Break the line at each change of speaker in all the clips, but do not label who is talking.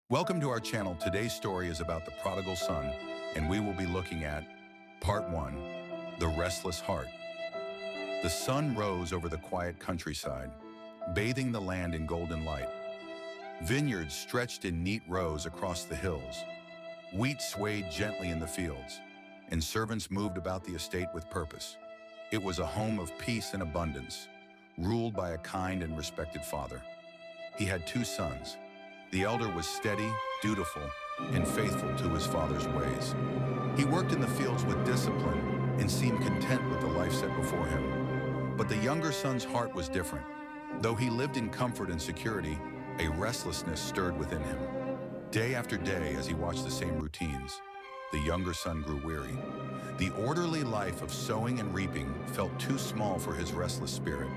Welcome to our channel. Today's story is about the prodigal son, and we will be looking at Part 1, The Restless Heart. The sun rose over the quiet countryside, bathing the land in golden light. Vineyards stretched in neat rows across the hills. Wheat swayed gently in the fields, and servants moved about the estate with purpose. It was a home of peace and abundance, ruled by a kind and respected father. He had two sons. The elder was steady, dutiful, and faithful to his father's ways. He worked in the fields with discipline and seemed content with the life set before him. But the younger son's heart was different. Though he lived in comfort and security, a restlessness stirred within him. Day after day, as he watched the same routines, the younger son grew weary. The orderly life of sowing and reaping felt too small for his restless spirit.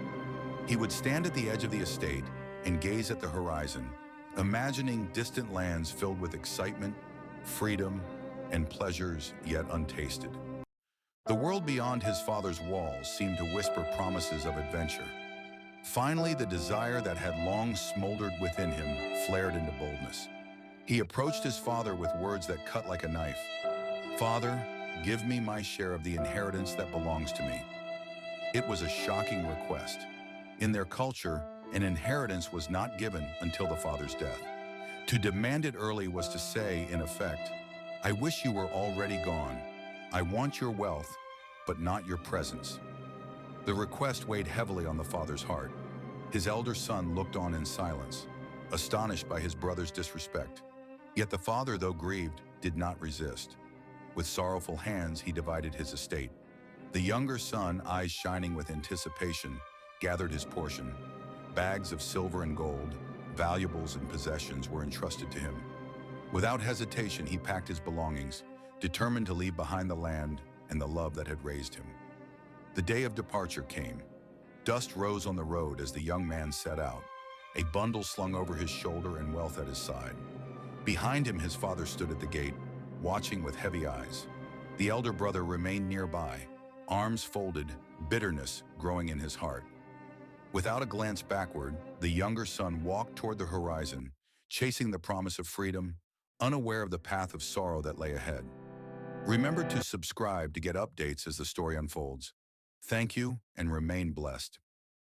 He would stand at the edge of the estate and gaze at the horizon, imagining distant lands filled with excitement, freedom, and pleasures yet untasted. The world beyond his father's walls seemed to whisper promises of adventure. Finally, the desire that had long smoldered within him flared into boldness. He approached his father with words that cut like a knife. "Father, give me my share of the inheritance that belongs to me." It was a shocking request. In their culture, an inheritance was not given until the father's death. To demand it early was to say, in effect, "I wish you were already gone. I want your wealth, but not your presence." The request weighed heavily on the father's heart. His elder son looked on in silence, astonished by his brother's disrespect. Yet the father, though grieved, did not resist. With sorrowful hands, he divided his estate. The younger son, eyes shining with anticipation, gathered his portion. Bags of silver and gold, valuables and possessions were entrusted to him. Without hesitation, he packed his belongings, determined to leave behind the land and the love that had raised him. The day of departure came. Dust rose on the road as the young man set out, a bundle slung over his shoulder and wealth at his side. Behind him, his father stood at the gate, watching with heavy eyes. The elder brother remained nearby, arms folded, bitterness growing in his heart. Without a glance backward, the younger son walked toward the horizon, chasing the promise of freedom, unaware of the path of sorrow that lay ahead. Remember to subscribe to get updates as the story unfolds. Thank you, and remain blessed.